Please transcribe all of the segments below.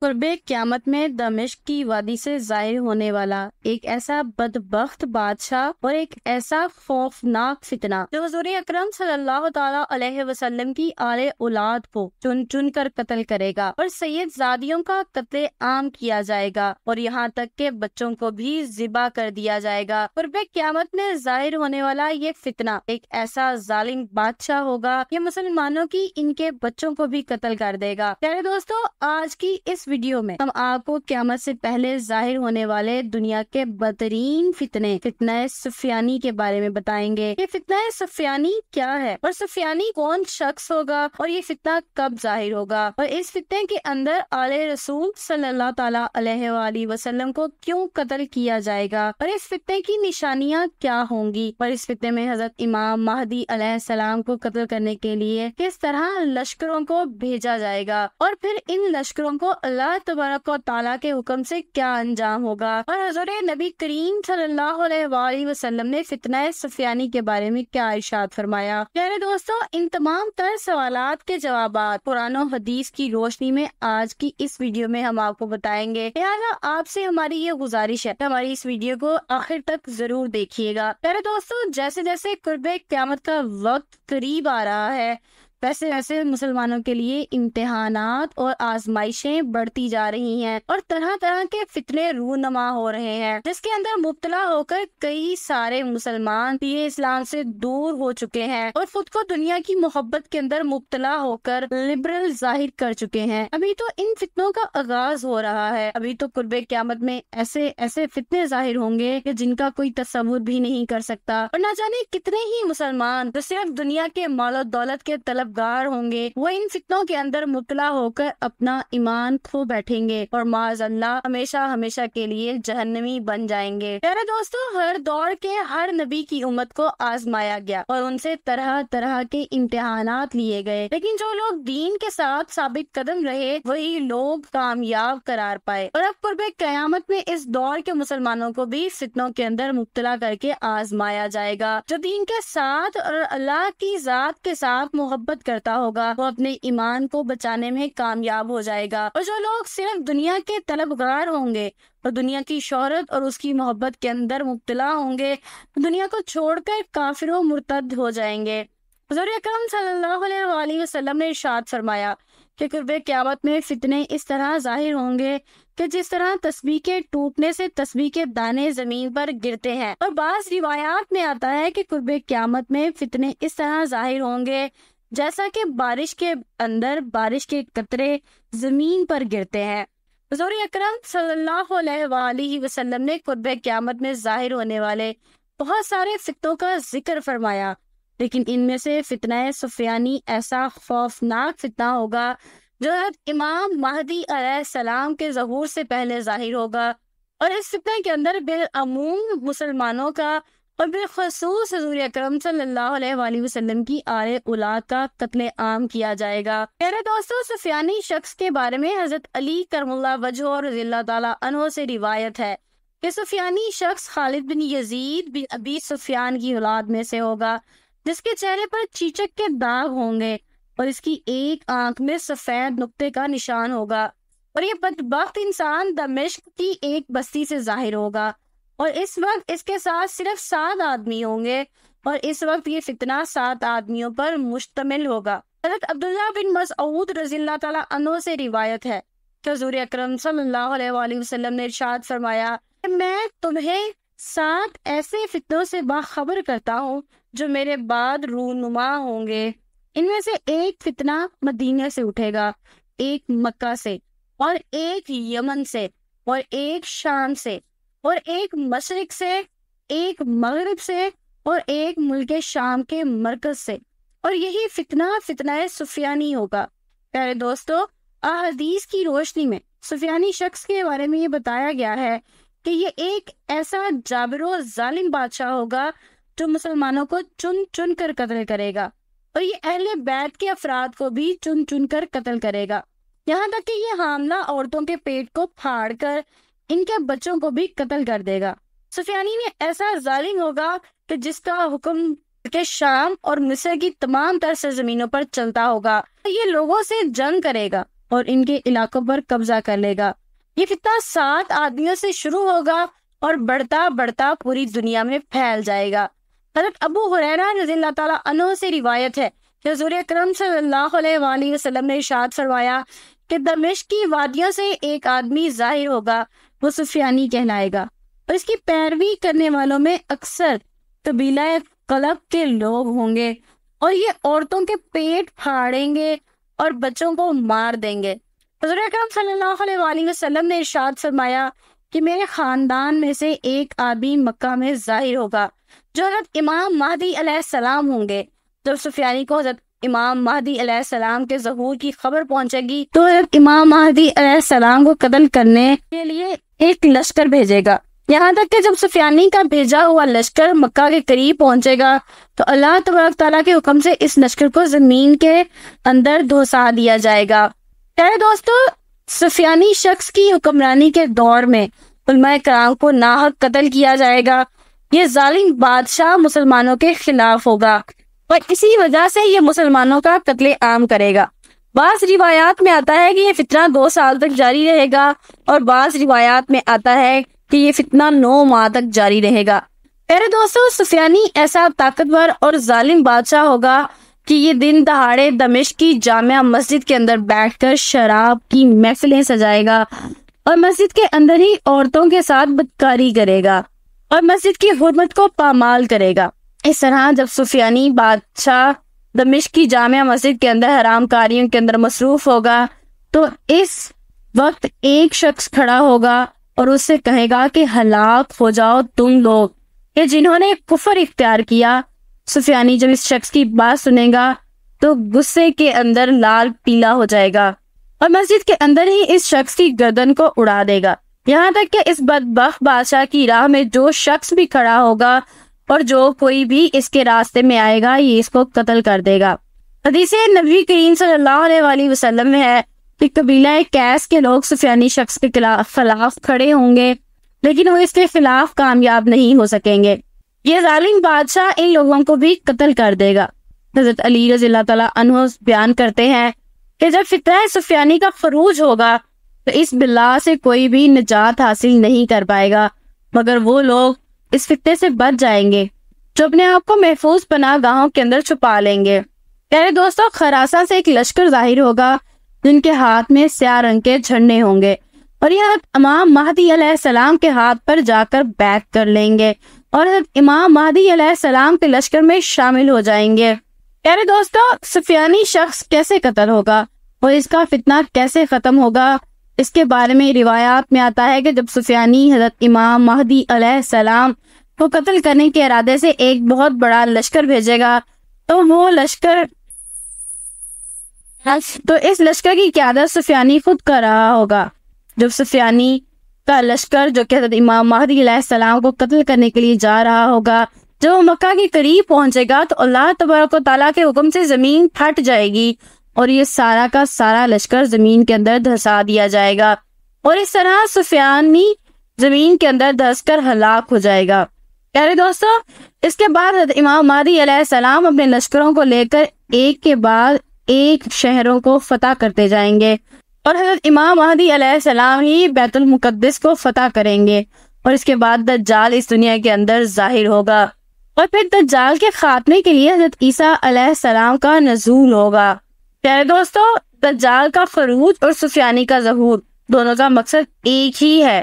قرب قیامت میں دمشق کی وادی سے ظاہر ہونے والا ایک ایسا بدبخت بادشاہ اور ایک ایسا خوفناک فتنہ جو حضور اکرم صلی اللہ تعالی علیہ وسلم کی آل اولاد کو چن چن کر قتل کرے گا اور سید زادیوں کا قتل عام کیا جائے گا اور یہاں تک کہ بچوں کو بھی ذبح کر دیا جائے گا۔ قرب قیامت میں ظاہر ہونے والا یہ فتنہ ایک ایسا ظالم بادشاہ ہوگا کہ مسلمانوں کی ان کے بچوں کو بھی قتل کر دے گا۔ پیارے دوستو، آج کی اس ویڈیو میں ہم آپ کو قیامت سے پہلے ظاہر ہونے والے دنیا کے بدترین فتنہ سفیانی کے بارے میں بتائیں گے۔ یہ فتنہ سفیانی کیا ہے اور سفیانی کون شخص ہوگا اور یہ فتنہ کب ظاہر ہوگا اور اس فتنے کے اندر آل رسول صلی اللہ تعالی علیہ وآلہ وسلم کو کیوں قتل کیا جائے گا اور اس فتنے کی نشانیاں کیا ہوں گی اور اس فتنے میں حضرت امام مہدی علیہ السلام کو قتل کرنے کے لیے کس طرح لشکروں کو بھیجا جائے گا اور پھر ان لشکروں کو اللہ تبارک و تعالیٰ کے حکم سے کیا انجام ہوگا اور حضور نبی کریم صلی اللہ علیہ وآلہ وسلم نے فتنہ سفیانی کے بارے میں کیا ارشاد فرمایا۔ پیارے دوستو، ان تمام تر سوالات کے جوابات قرآن و حدیث کی روشنی میں آج کی اس ویڈیو میں ہم آپ کو بتائیں گے، لہٰذا آپ سے ہماری یہ گزارش ہے کہ ہماری اس ویڈیو کو آخر تک ضرور دیکھیے گا۔ پیارے دوستو، جیسے جیسے قرب قیامت کا وقت قریب آ رہا ہے ویسے ویسے مسلمانوں کے لیے امتحانات اور آزمائشیں بڑھتی جا رہی ہیں اور طرح طرح کے فتنے رونما ہو رہے ہیں، جس کے اندر مبتلا ہو کر کئی سارے مسلمان دین اسلام سے دور ہو چکے ہیں اور خود کو دنیا کی محبت کے اندر مبتلا ہو کر لبرل ظاہر کر چکے ہیں۔ ابھی تو ان فتنوں کا آغاز ہو رہا ہے، ابھی تو قرب قیامت میں ایسے ایسے فتنے ظاہر ہوں گے کہ جن کا کوئی تصور بھی نہیں کر سکتا اور نہ جانے کتنے ہی مسلمان جو صرف دنیا کے مال و دولت کے طلبگار ہوں گے وہ ان فتنوں کے اندر مبتلا ہو کر اپنا ایمان کھو بیٹھیں گے اور معاذ اللہ ہمیشہ ہمیشہ کے لیے جہنمی بن جائیں گے۔ پیارے دوستو، ہر دور کے ہر نبی کی امت کو آزمایا گیا اور ان سے طرح طرح کے امتحانات لیے گئے، لیکن جو لوگ دین کے ساتھ ثابت قدم رہے وہی لوگ کامیاب قرار پائے اور اب قرب قیامت میں اس دور کے مسلمانوں کو بھی فتنوں کے اندر مبتلا کر کے آزمایا جائے گا۔ جو دین کے ساتھ اور اللہ کی ذات کے ساتھ محبت کرتا ہوگا وہ اپنے ایمان کو بچانے میں کامیاب ہو جائے گا اور جو لوگ صرف دنیا کے طلبگار ہوں گے اور دنیا کی شہرت اور اس کی محبت کے اندر مبتلا ہوں گے دنیا کو چھوڑ کر کافر و مرتد ہو جائیں گے۔ حضور اکرم صلی اللہ علیہ وآلہ وسلم نے ارشاد فرمایا کہ قرب قیامت میں فتنے اس طرح ظاہر ہوں گے کہ جس طرح تسبیح کے ٹوٹنے سے تسبیح کے دانے زمین پر گرتے ہیں، اور بعض روایات میں آتا ہے کہ قرب قیامت میں فتنے اس طرح ظاہر ہوں گے جیسا کہ بارش کے اندر بارش کے قطرے زمین پر گرتے ہیں۔ حضور اکرم صلی اللہ علیہ وآلہ وسلم نے قرب قیامت میں ظاہر ہونے والے بہت سارے فتنوں کا ذکر فرمایا، لیکن ان میں سے فتنہ سفیانی ایسا خوفناک فتنہ ہوگا جو امام مہدی علیہ السلام کے ظہور سے پہلے ظاہر ہوگا اور اس فتنہ کے اندر بالعموم مسلمانوں کا اور بالخصوص حضور اکرم صلی اللہ علیہ وآلہ وسلم کی آل اولاد کا قتل عام کیا جائے گا۔ پیارے دوستو، سفیانی شخص کے بارے میں حضرت علی کرم اللہ وجہہ رضی اللہ تعالیٰ عنہ سے روایت ہے کہ سفیانی شخص خالد بن یزید بن ابی سفیان کی اولاد میں سے ہوگا، جس کے چہرے پر چیچک کے داغ ہوں گے اور اس کی ایک آنکھ میں سفید نقطے کا نشان ہوگا اور یہ بدبخت انسان دمشق کی ایک بستی سے ظاہر ہوگا اور اس وقت اس کے ساتھ صرف 7 آدمی ہوں گے اور اس وقت یہ فتنہ 7 آدمیوں پر مشتمل ہوگا۔ حضرت عبداللہ بن مسعود رضی اللہ تعالیٰ عنہ سے روایت ہے کہ حضور اکرم صلی اللہ علیہ وآلہ وسلم نے ارشاد فرمایا کہ میں تمہیں 7 ایسے فتنوں سے باخبر کرتا ہوں جو میرے بعد رونما ہوں گے۔ ان میں سے ایک فتنہ مدینہ سے اٹھے گا، ایک مکہ سے اور ایک یمن سے اور ایک شام سے اور ایک مشرق سے، ایک مغرب سے اور ایک ملک شام کے مرکز سے، اور یہی فتنہ سفیانی ہوگا۔ پیارے دوستو، احادیث کی روشنی میں سفیانی شخص کے بارے میں یہ بتایا گیا ہے کہ یہ ایک ایسا جابر و ظالم بادشاہ ہوگا جو مسلمانوں کو چن چن کر قتل کرے گا اور یہ اہل بیت کے افراد کو بھی چن چن کر قتل کرے گا، یہاں تک کہ یہ حاملہ عورتوں کے پیٹ کو پھاڑ کر ان کے بچوں کو بھی قتل کر دے گا۔ سفیانی میں ایسا ظالم ہوگا کہ جس کا حکم کہ شام اور مصر کی تمام تر سرزمینوں پر چلتا ہوگا، یہ لوگوں سے جنگ کرے گا اور ان کے علاقوں پر قبضہ کر لے گا۔ یہ فتنہ 7 آدمیوں سے شروع ہوگا اور بڑھتا بڑھتا پوری دنیا میں پھیل جائے گا۔ حضرت ابو ہریرہ رضی اللہ تعالیٰ عنہ سے روایت ہے کہ حضور اکرم صلی اللہ علیہ وآلہ وسلم نے ارشاد فرمایا کہ دمشق کی وادیوں سے ایک آدمی ظاہر ہوگا، وہ سفیانی کہلائے گا، اور اس کی پیروی کرنے والوں میں اکثر قبیلہ قلب کے لوگ ہوں گے، اور یہ عورتوں کے پیٹ پھاڑیں گے اور بچوں کو مار دیں گے۔ حضور اکرم صلی اللہ علیہ وآلہ وسلم نے ارشاد فرمایا کہ میرے خاندان میں سے ایک آدمی مکہ میں ظاہر ہوگا جو حضرت امام مہدی علیہ السلام ہوں گے۔ جب سفیانی کو حضرت امام مہدی علیہ السلام کے ظہور کی خبر پہنچے گی تو حضرت امام مہدی علیہ السلام کو قتل کرنے کے لیے ایک لشکر بھیجے گا، یہاں تک کہ جب سفیانی کا بھیجا ہوا لشکر مکہ کے قریب پہنچے گا تو اللہ تبارک تعالیٰ کے حکم سے اس لشکر کو زمین کے اندر دھسا دیا جائے گا۔ پیارے دوستو، سفیانی شخص کی حکمرانی کے دور میں علماء کرام کو ناحق قتل کیا جائے گا۔ یہ ظالم بادشاہ مسلمانوں کے خلاف ہوگا اور اسی وجہ سے یہ مسلمانوں کا قتل عام کرے گا۔ بعض روایات میں آتا ہے کہ یہ فتنہ 2 سال تک جاری رہے گا، اور بعض روایات میں آتا ہے کہ یہ فتنہ 9 ماہ تک جاری رہے گا۔ پیارے دوستو، سفیانی ایسا طاقتور اور ظالم بادشاہ ہوگا کہ یہ دن دہاڑے دمشق کی جامع مسجد کے اندر بیٹھ کر شراب کی محفلیں سجائے گا اور مسجد کے اندر ہی عورتوں کے ساتھ بدکاری کرے گا اور مسجد کی حرمت کو پامال کرے گا۔ اس طرح جب سفیانی بادشاہ دمشق کی جامع مسجد کے اندر حرام کاریوں کے اندر مصروف ہوگا تو اس وقت ایک شخص کھڑا ہوگا اور اس سے کہے گا کہ ہلاک ہو جاؤ تم لوگ کہ جنہوں نے کفر اختیار کیا۔ سفیانی جب اس شخص کی بات سنے گا تو غصے کے اندر لال پیلا ہو جائے گا اور مسجد کے اندر ہی اس شخص کی گردن کو اڑا دے گا، یہاں تک کہ اس بدبخت بادشاہ کی راہ میں جو شخص بھی کھڑا ہوگا اور جو کوئی بھی اس کے راستے میں آئے گا یہ اس کو قتل کر دے گا۔ حدیث نبی کریم صلی اللہ علیہ وآلہ وسلم میں ہے کہ قبیلہ کیس کے لوگ سفیانی شخص کے خلاف کھڑے ہوں گے لیکن وہ اس کے خلاف کامیاب نہیں ہو سکیں گے۔ یہ ظالم بادشاہ ان لوگوں کو بھی قتل کر دے گا۔ حضرت علی رضی اللہ تعالیٰ عنہ بیان کرتے ہیں کہ جب فتنہ سفیانی کا خروج ہوگا تو اس بلا سے کوئی بھی نجات حاصل نہیں کر پائے گا مگر وہ لوگ اس فتنے سے بچ جائیں گے جو اپنے آپ کو محفوظ پناہ گاہوں کے اندر چھپا لیں گے۔ پیارے دوستو، خراساں سے ایک لشکر ظاہر ہوگا جن کے ہاتھ میں سیاہ رنگ کے جھنڈے ہوں گے اور یہ حضرت امام مہدی علیہ السلام کے ہاتھ پر جا کر بیعت کر لیں گے اور حضرت امام مہدی علیہ السلام کے لشکر میں شامل ہو جائیں گے۔ پیارے دوستو، سفیانی شخص کیسے قتل ہوگا اور اس کا فتنہ کیسے ختم ہوگا، اس کے بارے میں روایات میں آتا ہے کہ جب سفیانی حضرت امام مہدی علیہ السلام کو قتل کرنے کے ارادے سے ایک بہت بڑا لشکر بھیجے گا تو اس لشکر کی قیادت سفیانی خود کر رہا ہوگا۔ جب سفیانی کا لشکر جو کہ حضرت امام مہدی علیہ السلام کو قتل کرنے کے لیے جا رہا ہوگا جب وہ مکہ کے قریب پہنچے گا تو اللہ تبارک و تعالیٰ کے حکم سے زمین پھٹ جائے گی اور یہ سارا کا سارا لشکر زمین کے اندر دھسا دیا جائے گا اور اس طرح سفیانی زمین کے اندر دھس کر ہلاک ہو جائے گا۔ پیارے دوستو، اس کے بعد حضرت امام مہدی علیہ السلام اپنے لشکروں کو لے کر ایک کے بعد ایک شہروں کو فتح کرتے جائیں گے اور حضرت امام مہدی علیہ السلام ہی بیت المقدس کو فتح کریں گے اور اس کے بعد دجال اس دنیا کے اندر ظاہر ہوگا اور پھر دجال کے خاتمے کے لیے حضرت عیسیٰ علیہ السلام کا نزول ہوگا۔ پیارے دوستو، دجال کا خروج اور سفیانی کا ظہور دونوں کا مقصد ایک ہی ہے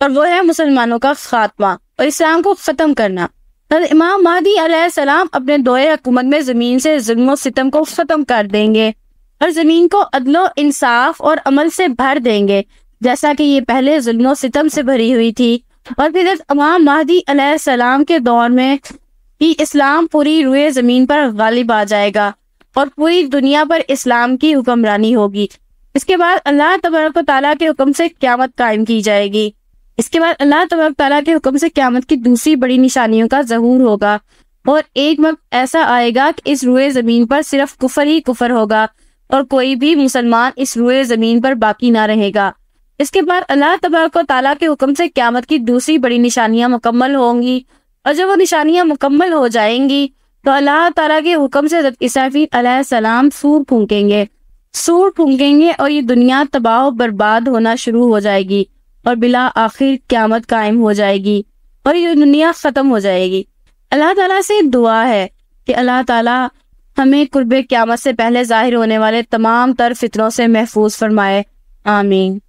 اور وہ ہے مسلمانوں کا خاتمہ اور اسلام کو ختم کرنا۔ حضرت امام مہدی علیہ السلام اپنے دور حکومت میں زمین سے ظلم و ستم کو ختم کر دیں گے اور زمین کو عدل و انصاف اور عمل سے بھر دیں گے جیسا کہ یہ پہلے ظلم و ستم سے بھری ہوئی تھی، اور پھر حضرت امام مہدی علیہ السلام کے دور میں ہی اسلام پوری روئے زمین پر غالب آ جائے گا اور پوری دنیا پر اسلام کی حکمرانی ہوگی۔ اس کے بعد اللہ تبارک و تعالیٰ کے حکم سے قیامت قائم کی جائے گی۔ اس کے بعد اللہ تبارک تعالیٰ کے حکم سے قیامت کی دوسری بڑی نشانیوں کا ظہور ہوگا اور ایک وقت ایسا آئے گا کہ اس روئے زمین پر صرف کفر ہی کفر ہوگا اور کوئی بھی مسلمان اس روئے زمین پر باقی نہ رہے گا۔ اس کے بعد اللہ تبارک و تعالیٰ کے حکم سے قیامت کی دوسری بڑی نشانیاں مکمل ہوں گی اور جب وہ نشانیاں مکمل ہو جائیں گی تو اللہ تعالیٰ کے حکم سے حضرت اسرافیل علیہ السلام سور پھونکیں گے سور پھونکیں گے اور یہ دنیا تباہ و برباد ہونا شروع ہو جائے گی اور بلا آخر قیامت قائم ہو جائے گی اور یہ دنیا ختم ہو جائے گی۔ اللہ تعالیٰ سے دعا ہے کہ اللہ تعالیٰ ہمیں قرب قیامت سے پہلے ظاہر ہونے والے تمام تر فتنوں سے محفوظ فرمائے، آمین۔